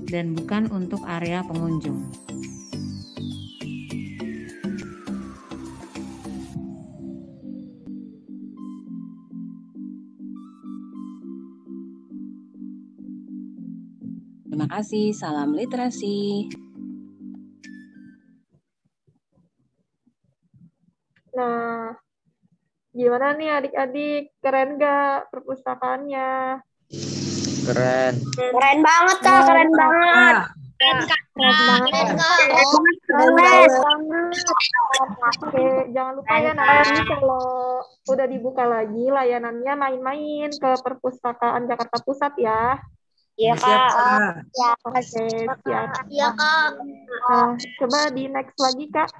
[SPEAKER 1] dan bukan untuk area pengunjung. Terima kasih, salam literasi.
[SPEAKER 10] Nah, gimana nih adik-adik? Keren gak perpustakaannya?
[SPEAKER 7] Keren.
[SPEAKER 9] Keren banget Kak, keren banget.
[SPEAKER 10] Keren banget. Oke, jangan lupa ya nanti kalau udah dibuka lagi layanannya main-main ke Perpustakaan Jakarta Pusat ya.
[SPEAKER 9] Iya Kak.
[SPEAKER 10] Ya, oke, siap.
[SPEAKER 9] Iya Kak.
[SPEAKER 10] Nah, coba di next lagi Kak.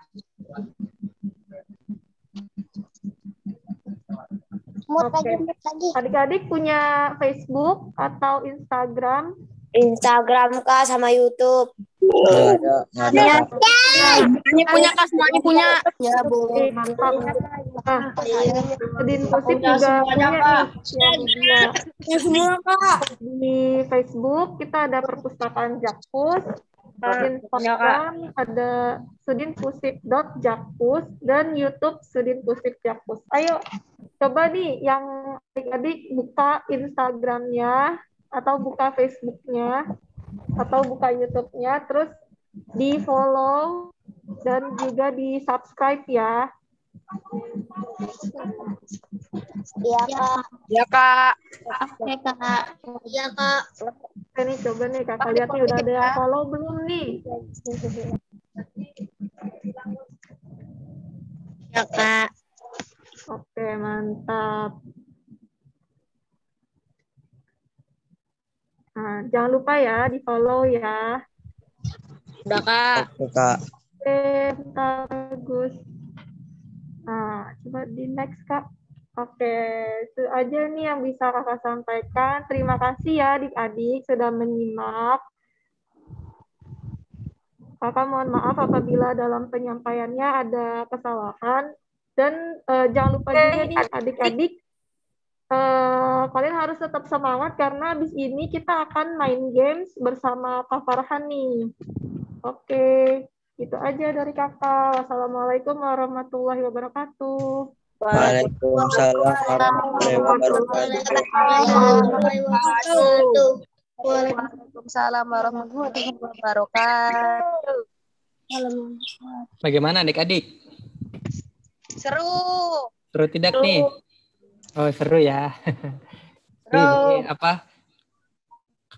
[SPEAKER 10] Oke. Adik-adik punya Facebook atau Instagram?
[SPEAKER 9] Instagram Kak sama YouTube.
[SPEAKER 7] Ada.
[SPEAKER 9] Semuanya punya Kak, semuanya punya.
[SPEAKER 10] Ya boleh, mantap. Nah, Sudin Pusip juga punya nih.
[SPEAKER 9] Ya semua Kak.
[SPEAKER 10] Di Facebook kita ada Perpustakaan Jakpus. Di Instagram ada sudinpusip.jakpus dan YouTube Sudin Pusip Jakpus. Ayo, coba nih yang adik-adik buka Instagramnya atau buka Facebooknya atau buka YouTube-nya, terus di follow dan juga di subscribe ya.
[SPEAKER 9] Iya Kak.
[SPEAKER 12] Ya Kak.
[SPEAKER 9] Oke Kak. Iya Kak.
[SPEAKER 10] Ini coba nih kakak lihat nih udah ada yang follow belum nih?
[SPEAKER 9] Ya Kak.
[SPEAKER 10] Oke, mantap. Nah, jangan lupa ya di follow ya.
[SPEAKER 9] Udah Kak.
[SPEAKER 7] Oke, Kak.
[SPEAKER 10] Oke, bagus. Nah, coba di next Kak. Oke, itu aja nih yang bisa kakak sampaikan. Terima kasih ya adik-adik sudah menyimak. Kakak mohon maaf apabila dalam penyampaiannya ada kesalahan. Dan jangan lupa juga nih adik-adik, kalian harus tetap semangat karena habis ini kita akan main games bersama Kak Farhan nih. Oke, itu aja dari kakak. Wassalamualaikum warahmatullahi wabarakatuh.
[SPEAKER 7] Waalaikumsalam warahmatullahi wabarakatuh.
[SPEAKER 12] Waalaikumsalam warahmatullahi wabarakatuh.
[SPEAKER 2] Bagaimana adik-adik?
[SPEAKER 12] Seru.
[SPEAKER 2] Seru tidak nih? Oh, seru ya. Ini apa?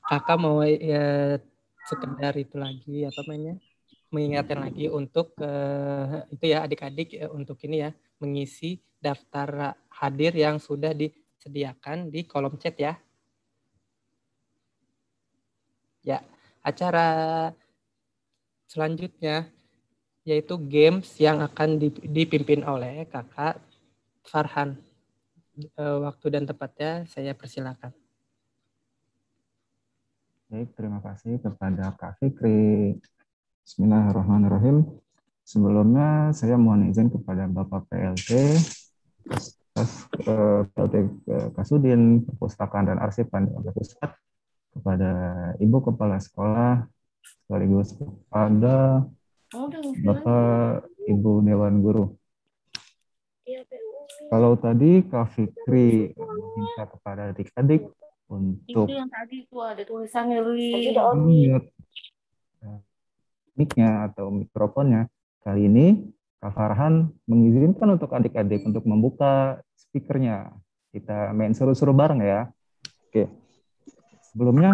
[SPEAKER 2] Kakak mau ya sekedar itu lagi apa namanya? Mengingatkan lagi untuk itu ya adik-adik untuk ini ya mengisi daftar hadir yang sudah disediakan di kolom chat ya. Ya, acara selanjutnya yaitu games yang akan dipimpin oleh Kakak Farhan. Waktu dan tempatnya saya persilakan.
[SPEAKER 6] Baik, terima kasih kepada Kak Fikri. Bismillahirrahmanirrahim. Sebelumnya saya mohon izin kepada Bapak PLT, PLT Kasudin, Perpustakaan dan Arsipan Pusat, kepada Ibu Kepala Sekolah, sekaligus kepada Bapak Ibu Dewan Guru. Kalau tadi Kak Fikri meminta kepada adik-adik untuk
[SPEAKER 13] itu yang tadi itu ada tulisannya
[SPEAKER 6] mute mic-nya atau mikrofonnya, kali ini Kak Farhan mengizinkan untuk adik-adik untuk membuka speakernya. Kita main seru-seru bareng ya. Oke. Sebelumnya,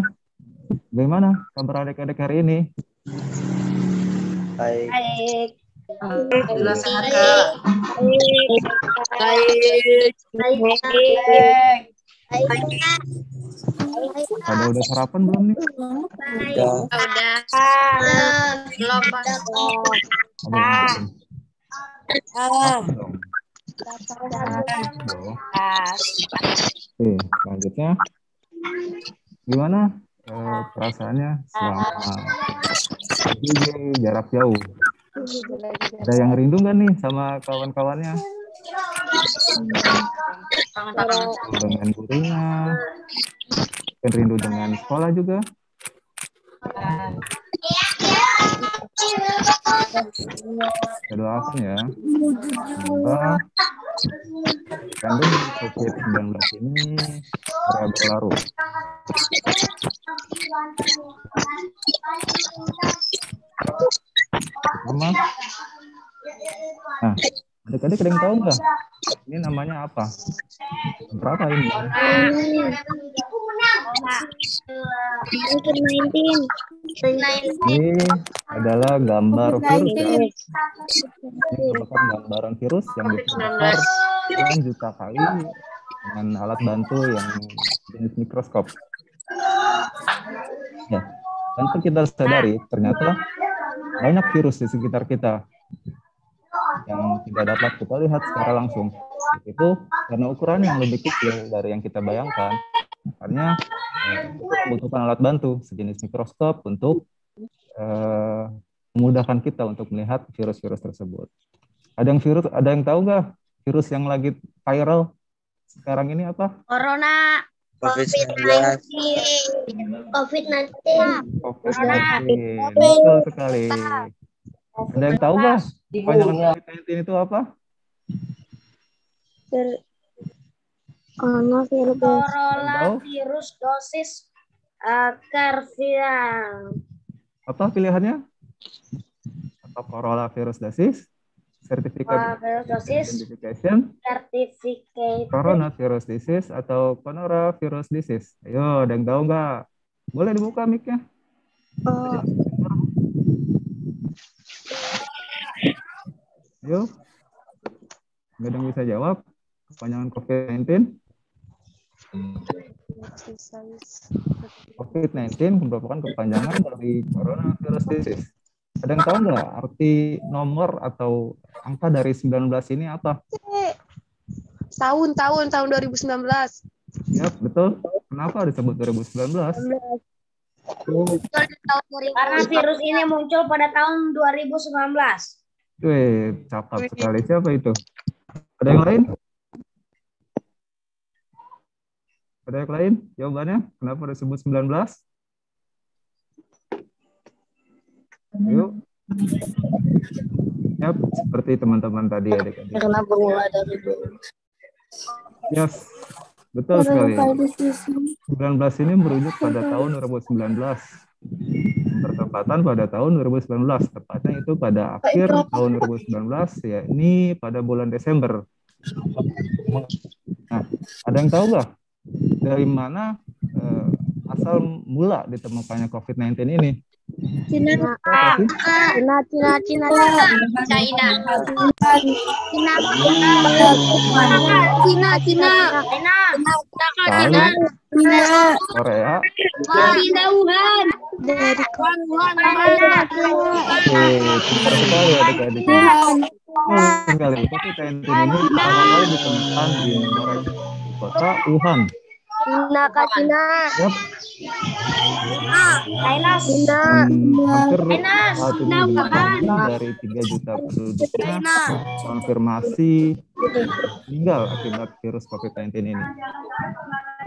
[SPEAKER 6] bagaimana kabar adik-adik hari ini?
[SPEAKER 7] Baik.
[SPEAKER 4] Alhamdulillah sehat, Kak.
[SPEAKER 6] Pada udah sarapan belum nih?
[SPEAKER 7] Udah.
[SPEAKER 9] Belum, Pak.
[SPEAKER 6] Oke, selanjutnya gimana perasaannya selama jarak jauh? Ada yang rindu nggak nih sama kawan-kawannya? Dengan gurunya, dan rindu dengan sekolah juga. Kita doakan ya, semoga pandemi COVID-19 ini segera berlalu. Sama. Nah, adik-adik ada yang tahu nggak? Ini namanya apa? Berapa ini? Ini adalah gambar virus ya. Ini merupakan gambaran virus yang diterbang sekian juta kali dengan alat bantu yang jenis mikroskop. Ya, tanpa kita sadari ternyata banyak virus di sekitar kita yang tidak dapat kita lihat secara langsung. Itu karena ukuran yang lebih kecil dari yang kita bayangkan. Makanya membutuhkan alat bantu sejenis mikroskop untuk memudahkan kita untuk melihat virus-virus tersebut. Ada yang tahu nggak virus yang lagi viral sekarang ini apa?
[SPEAKER 9] Corona.
[SPEAKER 7] COVID-19.
[SPEAKER 9] COVID-19.
[SPEAKER 6] Betul sekali. Ada yang tahu nggak kepanjangan COVID-19 itu apa?
[SPEAKER 9] Coronavirus dosis Carvian.
[SPEAKER 6] Apa pilihannya? Apa coronavirus dosis? Certificate identification, coronavirus disease atau coronavirus disease. Ayo, ada yang tahu nggak? Boleh dibuka mic-nya. Ayo, nggak ada yang bisa jawab. Kepanjangan COVID-19. COVID-19 merupakan kepanjangan dari coronavirus disease. Ada yang tahu nggak arti nomor atau angka dari 19 ini apa?
[SPEAKER 12] Tahun 2019.
[SPEAKER 6] Ya, betul. Kenapa disebut 2019?
[SPEAKER 9] Karena virus ini muncul pada tahun 2019.
[SPEAKER 6] Wih, cakep sekali. Siapa itu? Ada yang lain? Ada yang lain? Jawabannya? Kenapa disebut 19? Yuk. Yap, seperti teman-teman tadi adik-adik.
[SPEAKER 9] Kenapa mulai dari
[SPEAKER 6] Yes, betul sekali. 19 ini merujuk pada tahun 2019. Bertepatan pada tahun 2019, tepatnya itu pada akhir tahun 2019, yakni pada bulan Desember. Nah, ada yang tahu nggak dari mana asal mula ditemukannya COVID-19 ini?
[SPEAKER 9] Cina.
[SPEAKER 6] Korea.
[SPEAKER 9] Wuhan. Dari
[SPEAKER 6] Pintar sekali adik-adik. Sekali. COVID-19 ini pertama kali ditemukan di kota Wuhan.
[SPEAKER 9] Cina, Cina.
[SPEAKER 6] Yap.
[SPEAKER 9] China.
[SPEAKER 6] Hampir saat ini dari 3 juta penduduknya konfirmasi meninggal akibat virus COVID-19 ini.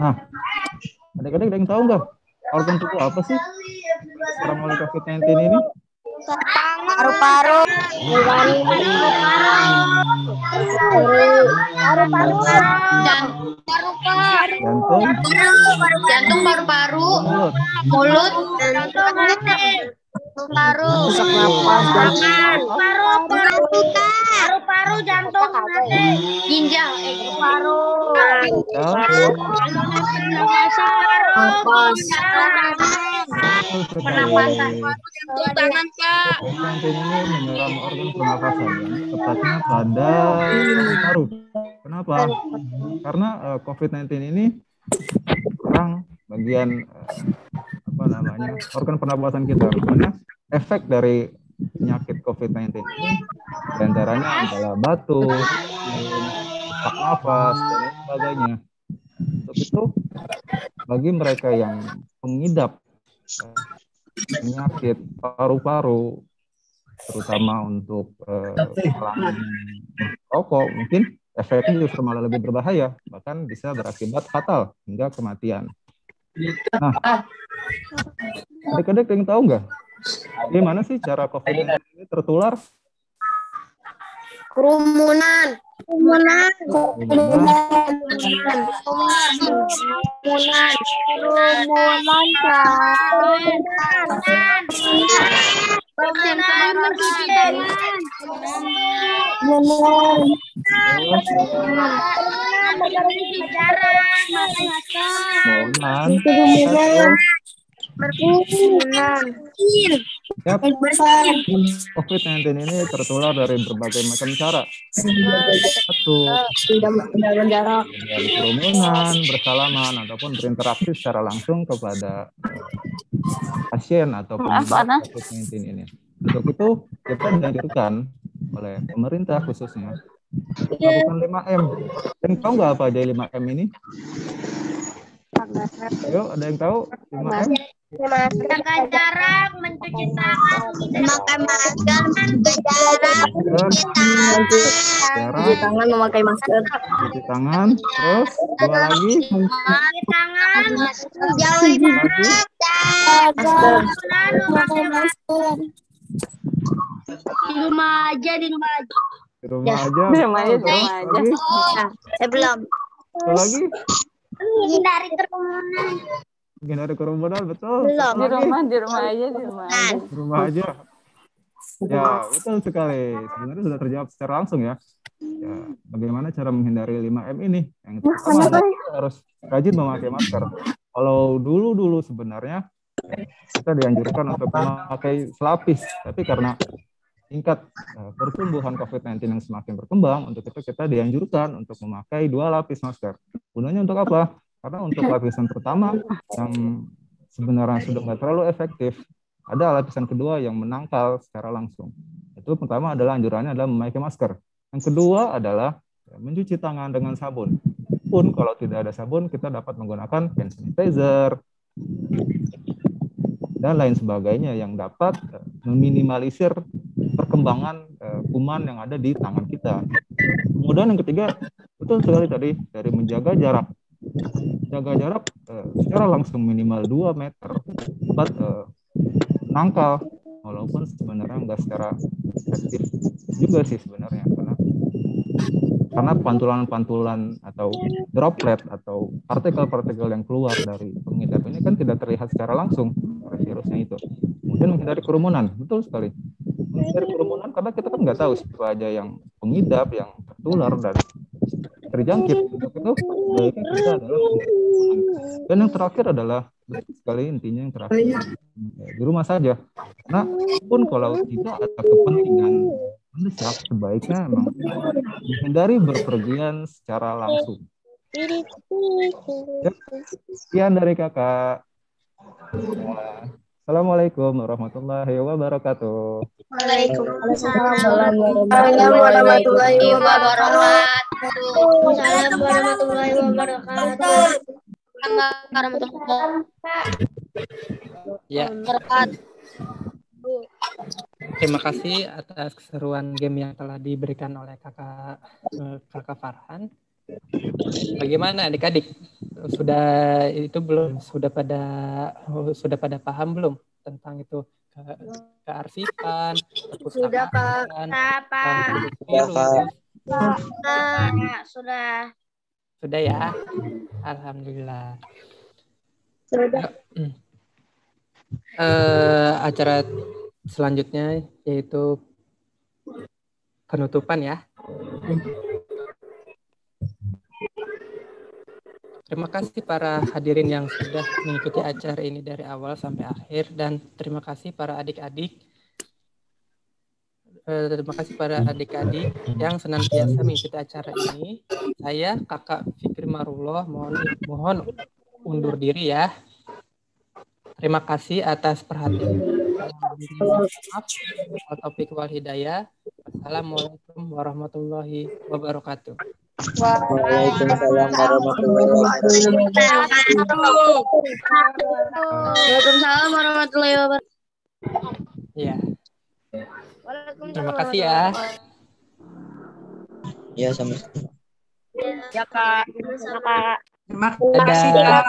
[SPEAKER 6] Nah, adik-adik ada yang tahu nggak organ tubuh apa sih orang oleh COVID-19 ini?
[SPEAKER 9] Paru-paru.
[SPEAKER 6] Jantung,
[SPEAKER 9] paru-paru, mulut, paru, paru, jantung, ginjal, paru, pernapasan, tangan, Kak.
[SPEAKER 6] COVID-19 ini menyerang organ pernapasan, tepatnya pada paru. Kenapa? Karena COVID-19 ini menyerang bagian organ pernapasan kita. Makanya efek dari penyakit COVID-19 ini diantaranya adalah batuk, sesak nafas, dan lain sebagainya. Untuk itu, bagi mereka yang pengidap penyakit paru-paru, terutama untuk rokok, mungkin efeknya justru malah lebih berbahaya, bahkan bisa berakibat fatal hingga kematian. Nah, adik-adik yang tahu nggak, gimana sih cara COVID-19 ini tertular?
[SPEAKER 9] Kerumunan.
[SPEAKER 6] COVID-19 ini tertular dari berbagai macam cara. Satu, dengan kerumunan, bersalaman, ataupun berinteraksi secara langsung kepada pasien atau pengidap COVID-19 ini. Untuk itu, kita dianjurkan oleh pemerintah khususnya melakukan 5M. Dan tahu nggak apa aja 5M ini? Ayo, ada yang tahu 5M?
[SPEAKER 9] Jaga jarak, mencuci tangan, memakai masker, mencuci jarak,
[SPEAKER 6] cuci
[SPEAKER 9] tangan, memakai masker,
[SPEAKER 6] cuci tangan, terus dua lagi,
[SPEAKER 9] cuci tangan, jauhi jarak, memakai masker. Di rumah aja.
[SPEAKER 6] Di rumah aja.
[SPEAKER 9] Saya belum.
[SPEAKER 6] Satu lagi.
[SPEAKER 9] Hindari kerumunan.
[SPEAKER 6] Hindari kerumunan, betul.
[SPEAKER 9] Belum.
[SPEAKER 13] Di rumah aja.
[SPEAKER 6] Di rumah aja. Ya, betul sekali. Sebenarnya sudah terjawab secara langsung ya. Ya, bagaimana cara menghindari 5M ini? Yang pertama kita harus rajin memakai masker. Kalau dulu sebenarnya kita dianjurkan untuk memakai selapis, tapi karena tingkat pertumbuhan COVID-19 yang semakin berkembang, untuk itu kita dianjurkan untuk memakai 2 lapis masker. Gunanya untuk apa? Karena untuk lapisan pertama yang sebenarnya sudah nggak terlalu efektif, ada lapisan kedua yang menangkal secara langsung. Itu pertama adalah anjurannya adalah memakai masker. Yang kedua adalah mencuci tangan dengan sabun. Pun kalau tidak ada sabun, kita dapat menggunakan hand sanitizer dan lain sebagainya yang dapat meminimalisir perkembangan kuman yang ada di tangan kita. Kemudian yang ketiga, betul sekali tadi, dari menjaga jarak. Jaga jarak secara langsung minimal 2 meter. Dapat nangkal, walaupun sebenarnya nggak secara efektif juga sih sebenarnya. Karena pantulan-pantulan atau droplet atau partikel-partikel yang keluar dari pengidap ini kan tidak terlihat secara langsung oleh virusnya itu. Kemudian menghindari kerumunan, betul sekali. Menghindari kerumunan karena kita kan nggak tahu siapa aja yang pengidap, yang tertular, dan terjangkit. Untuk itu sebaiknya kita adalah dan yang terakhir adalah sekali intinya yang terakhir di rumah saja. Nah, pun kalau tidak ada kepentingan mendesak, sebaiknya memang menghindari berpergian secara langsung. Ya, sekian dari kakak. Assalamualaikum warahmatullahi wabarakatuh.
[SPEAKER 9] Waalaikumsalam warahmatullahi wabarakatuh. Waalaikumsalam warahmatullahi wabarakatuh.
[SPEAKER 2] Ya. Terima kasih atas keseruan game yang telah diberikan oleh kakak Farhan. Bagaimana adik-adik? Sudah itu belum? Sudah pada paham belum tentang itu kearsipan, perpustakaan,
[SPEAKER 9] Sudah.
[SPEAKER 2] Sudah ya? Alhamdulillah.
[SPEAKER 9] Sudah.
[SPEAKER 2] Acara selanjutnya yaitu penutupan ya. Terima kasih para hadirin yang sudah mengikuti acara ini dari awal sampai akhir, dan terima kasih para adik-adik. Terima kasih para adik-adik yang senantiasa mengikuti acara ini. Saya Kakak Fikri Marullah mohon undur diri ya. Terima kasih atas perhatian. Taufiq wal hidayah. Wassalamualaikum warahmatullahi wabarakatuh.
[SPEAKER 7] Waalaikumsalam warahmatullahi wabarakatuh.
[SPEAKER 9] Waalaikumsalam warahmatullahi wabarakatuh.
[SPEAKER 2] Ya. Terima kasih ya.
[SPEAKER 7] Ya, sama-sama.
[SPEAKER 9] Ya Kak.
[SPEAKER 4] Terima kasih Kak.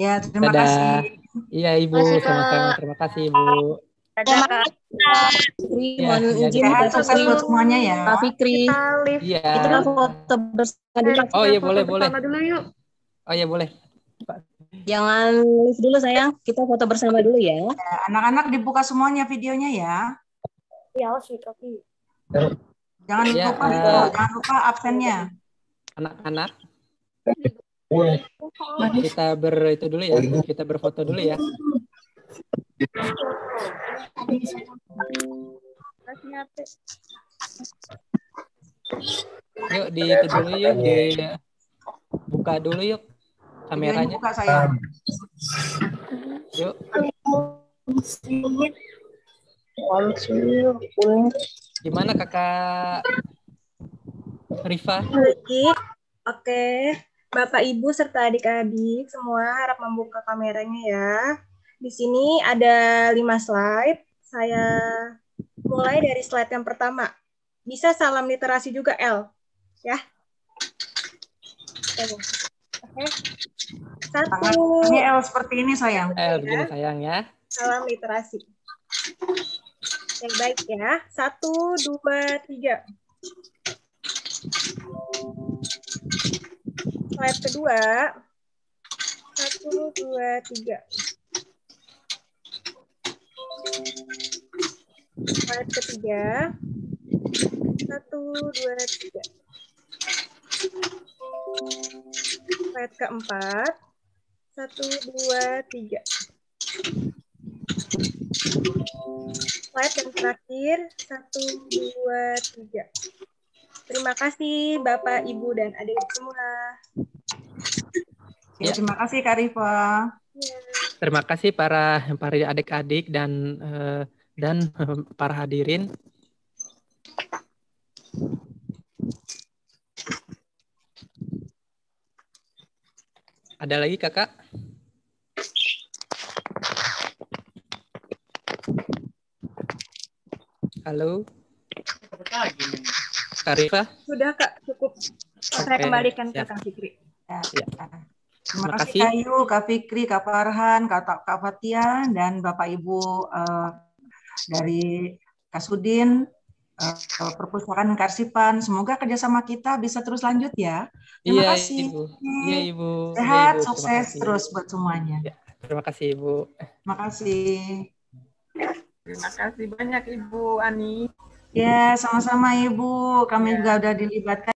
[SPEAKER 4] Ya, terima kasih.
[SPEAKER 2] Iya Ibu, sama-sama. Terima kasih Ibu.
[SPEAKER 1] Fikri,
[SPEAKER 2] Ya,
[SPEAKER 1] mohon izin
[SPEAKER 4] sehat, sukses buat semuanya ya.
[SPEAKER 1] Pak Fikri.
[SPEAKER 2] Iya.
[SPEAKER 1] Kita foto bersama dulu.
[SPEAKER 2] Oh iya, boleh.
[SPEAKER 10] Dulu yuk.
[SPEAKER 2] Oh iya, boleh.
[SPEAKER 1] Jangan live dulu sayang, kita foto bersama dulu ya.
[SPEAKER 4] Anak-anak dibuka semuanya videonya ya.
[SPEAKER 9] Ya, sih tapi.
[SPEAKER 4] Jangan
[SPEAKER 2] Ya,
[SPEAKER 4] lupa absennya.
[SPEAKER 2] Anak-anak. Kita kita berfoto dulu ya. Yuk itu dulu yuk, buka dulu yuk kameranya.
[SPEAKER 4] Buka saya.
[SPEAKER 2] Yuk. Gimana Kakak Rifa?
[SPEAKER 10] Oke. Bapak Ibu serta adik-adik semua harap membuka kameranya ya. Di sini ada 5 slide. Saya mulai dari slide yang pertama. Bisa salam literasi juga, El. Ya. Oke. Satu.
[SPEAKER 4] Ini El seperti ini sayang.
[SPEAKER 2] El begini sayang ya.
[SPEAKER 10] Salam literasi. Yang baik ya. 1, 2, 3. Slide kedua. 1, 2, 3. Slide ketiga. 1, 2, 3. Slide keempat. 1, 2, 3. Slide yang terakhir. 1, 2, 3. Terima kasih Bapak, Ibu, dan adik semua.
[SPEAKER 4] Ya, terima kasih Kak Rifa.
[SPEAKER 2] Terima kasih para adik-adik dan para hadirin. Ada lagi Kakak? Halo? Kak Rifa?
[SPEAKER 10] Sudah Kak, cukup. Saya kembalikan ke Kak Fikri.
[SPEAKER 4] Ya. Terima kasih Kak Ayu, Kak Fikri, Kak Farhan, Kak Fatia, dan Bapak Ibu dari Kak Sudin, Perpustakaan dan Kearsipan. Semoga kerjasama kita bisa terus lanjut ya. Terima kasih.
[SPEAKER 2] Ibu. Iya Ibu.
[SPEAKER 4] Sehat,
[SPEAKER 2] Ibu.
[SPEAKER 4] sukses terus buat semuanya.
[SPEAKER 2] Ya, terima kasih Ibu.
[SPEAKER 4] Terima kasih.
[SPEAKER 14] Terima kasih banyak Ibu Ani.
[SPEAKER 4] Ya, sama-sama Ibu. Kami juga udah dilibatkan.